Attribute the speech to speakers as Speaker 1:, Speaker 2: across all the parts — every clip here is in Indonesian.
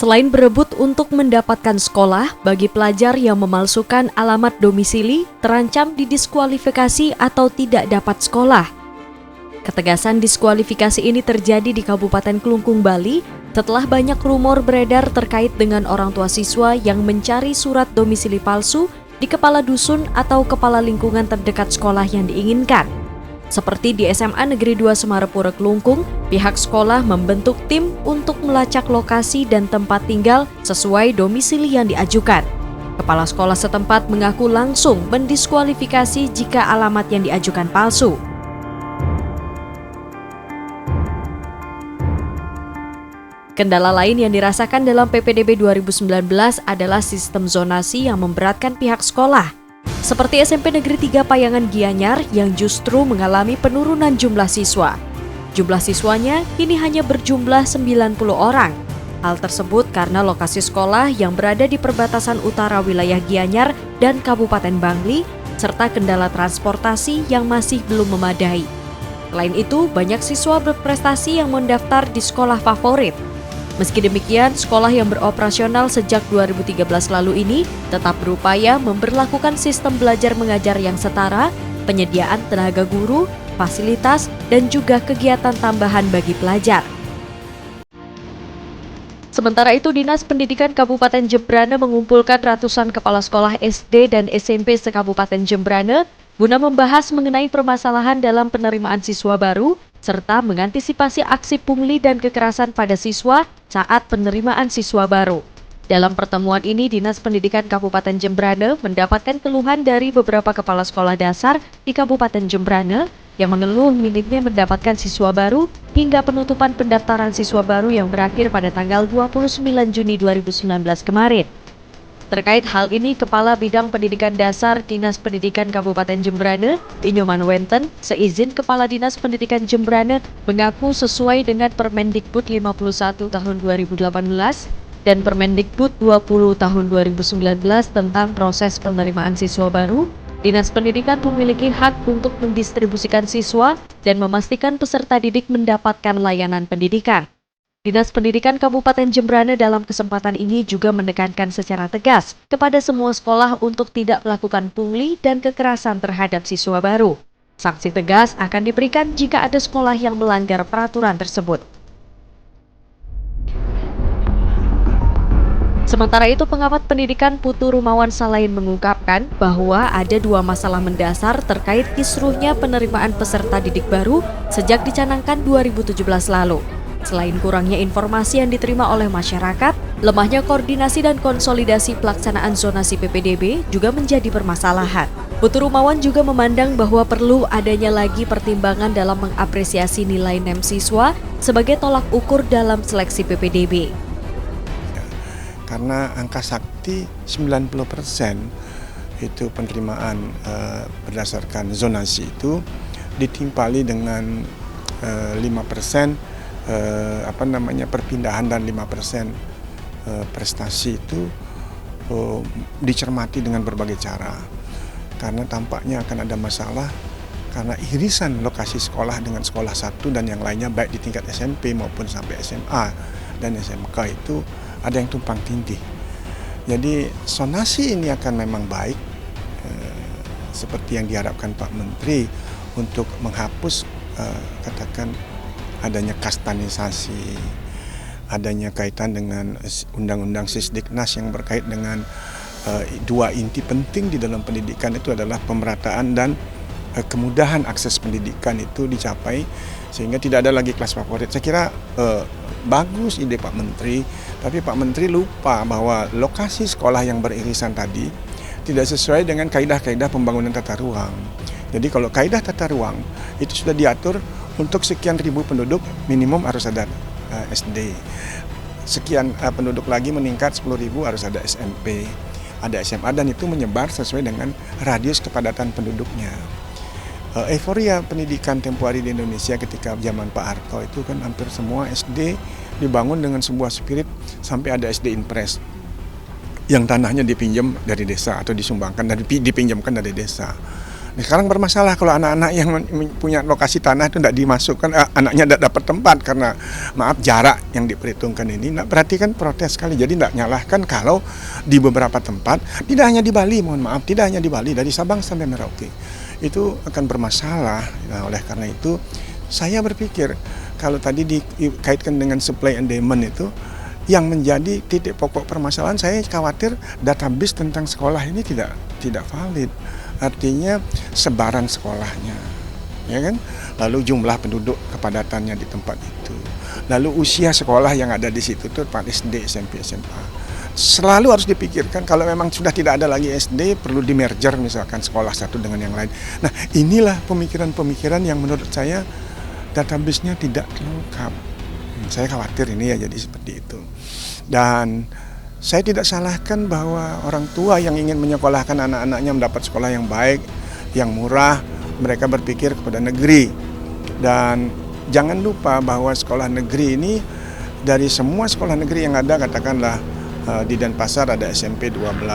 Speaker 1: Selain berebut untuk mendapatkan sekolah, bagi pelajar yang memalsukan alamat domisili terancam didiskualifikasi atau tidak dapat sekolah. Ketegasan diskualifikasi ini terjadi di Kabupaten Klungkung, Bali, setelah banyak rumor beredar terkait dengan orang tua siswa yang mencari surat domisili palsu di kepala dusun atau kepala lingkungan terdekat sekolah yang diinginkan. Seperti di SMA Negeri 2 Semarepura Klungkung, pihak sekolah membentuk tim untuk melacak lokasi dan tempat tinggal sesuai domisili yang diajukan. Kepala sekolah setempat mengaku langsung mendiskualifikasi jika alamat yang diajukan palsu. Kendala lain yang dirasakan dalam PPDB 2019 adalah sistem zonasi yang memberatkan pihak sekolah. Seperti SMP Negeri 3 Payangan Gianyar yang justru mengalami penurunan jumlah siswa. Jumlah siswanya kini hanya berjumlah 90 orang. Hal tersebut karena lokasi sekolah yang berada di perbatasan utara wilayah Gianyar dan Kabupaten Bangli, serta kendala transportasi yang masih belum memadai. Selain itu, banyak siswa berprestasi yang mendaftar di sekolah favorit. Meski demikian, sekolah yang beroperasional sejak 2013 lalu ini tetap berupaya memberlakukan sistem belajar mengajar yang setara, penyediaan tenaga guru, fasilitas, dan juga kegiatan tambahan bagi pelajar. Sementara itu, Dinas Pendidikan Kabupaten Jembrana mengumpulkan ratusan kepala sekolah SD dan SMP se-Kabupaten Jembrana guna membahas mengenai permasalahan dalam penerimaan siswa baru, serta mengantisipasi aksi pungli dan kekerasan pada siswa saat penerimaan siswa baru. Dalam pertemuan ini, Dinas Pendidikan Kabupaten Jembrana mendapatkan keluhan dari beberapa kepala sekolah dasar di Kabupaten Jembrana yang mengeluh minimnya mendapatkan siswa baru hingga penutupan pendaftaran siswa baru yang berakhir pada tanggal 29 Juni 2019 kemarin. Terkait hal ini, Kepala Bidang Pendidikan Dasar Dinas Pendidikan Kabupaten Jembrana, Inyoman Wenten, seizin Kepala Dinas Pendidikan Jembrana mengaku sesuai dengan Permendikbud 51 tahun 2018 dan Permendikbud 20 tahun 2019 tentang proses penerimaan siswa baru, Dinas Pendidikan memiliki hak untuk mendistribusikan siswa dan memastikan peserta didik mendapatkan layanan pendidikan. Dinas Pendidikan Kabupaten Jembrana dalam kesempatan ini juga menekankan secara tegas kepada semua sekolah untuk tidak melakukan pungli dan kekerasan terhadap siswa baru. Sanksi tegas akan diberikan jika ada sekolah yang melanggar peraturan tersebut. Sementara itu, pengamat pendidikan Putu Rumawan Salain mengungkapkan bahwa ada dua masalah mendasar terkait kisruhnya penerimaan peserta didik baru sejak dicanangkan 2017 lalu. Selain kurangnya informasi yang diterima oleh masyarakat, lemahnya koordinasi dan konsolidasi pelaksanaan zonasi PPDB juga menjadi permasalahan. Putu Rumawan juga memandang bahwa perlu adanya lagi pertimbangan dalam mengapresiasi nilai NEM siswa sebagai tolak ukur dalam seleksi PPDB.
Speaker 2: Karena angka sakti 90% itu penerimaan berdasarkan zonasi itu ditimpali dengan 5% perpindahan dan 5% prestasi itu dicermati dengan berbagai cara. Karena tampaknya akan ada masalah karena irisan lokasi sekolah dengan sekolah satu dan yang lainnya baik di tingkat SMP maupun sampai SMA dan SMK itu ada yang tumpang tindih. Jadi zonasi ini akan memang baik seperti yang diharapkan Pak Menteri untuk menghapus katakan adanya kastanisasi, adanya kaitan dengan Undang-Undang Sisdiknas yang berkait dengan dua inti penting di dalam pendidikan itu adalah pemerataan dan kemudahan akses pendidikan itu dicapai sehingga tidak ada lagi kelas favorit. Saya kira bagus ide Pak Menteri, tapi Pak Menteri lupa bahwa lokasi sekolah yang beririsan tadi tidak sesuai dengan kaidah-kaidah pembangunan tata ruang. Jadi kalau kaidah tata ruang itu sudah diatur untuk sekian ribu penduduk minimum harus ada SD. Sekian penduduk lagi meningkat 10.000 harus ada SMP, ada SMA dan itu menyebar sesuai dengan radius kepadatan penduduknya. Euforia pendidikan tempo hari di Indonesia ketika zaman Pak Harto itu kan hampir semua SD dibangun dengan sebuah spirit sampai ada SD Impres yang tanahnya dipinjam dari desa atau disumbangkan dan dipinjamkan dari desa. Nah, sekarang bermasalah kalau anak-anak yang punya lokasi tanah itu tidak dimasukkan, anaknya tidak dapat tempat karena maaf jarak yang diperhitungkan ini. Nah, berarti kan protes sekali. Jadi tidak nyalahkan kalau di beberapa tempat, tidak hanya di Bali, mohon maaf, tidak hanya di Bali, dari Sabang sampai Merauke itu akan bermasalah. Nah, oleh karena itu saya berpikir kalau tadi dikaitkan dengan supply and demand itu, yang menjadi titik pokok permasalahan, saya khawatir database tentang sekolah ini tidak valid. Artinya sebaran sekolahnya, ya kan? Lalu jumlah penduduk kepadatannya di tempat itu. Lalu usia sekolah yang ada di situ tuh Pak SD, SMP, SMA. Selalu harus dipikirkan kalau memang sudah tidak ada lagi SD, perlu di merger misalkan sekolah satu dengan yang lain. Nah, inilah pemikiran-pemikiran yang menurut saya database-nya tidak lengkap. Saya khawatir ini ya jadi seperti itu. Dan saya tidak salahkan bahwa orang tua yang ingin menyekolahkan anak-anaknya mendapat sekolah yang baik, yang murah, mereka berpikir kepada negeri. Dan jangan lupa bahwa sekolah negeri ini dari semua sekolah negeri yang ada, katakanlah di Denpasar ada SMP 12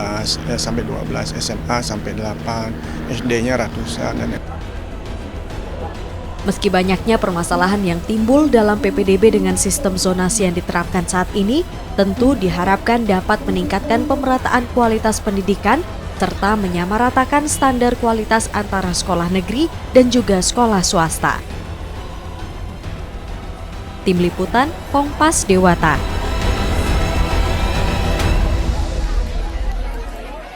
Speaker 2: sampai 12, SMA sampai 8, SD-nya ratusan dan
Speaker 1: Meski banyaknya permasalahan yang timbul dalam PPDB dengan sistem zonasi yang diterapkan saat ini, tentu diharapkan dapat meningkatkan pemerataan kualitas pendidikan serta menyamaratakan standar kualitas antara sekolah negeri dan juga sekolah swasta. Tim Liputan, Kompas Dewata.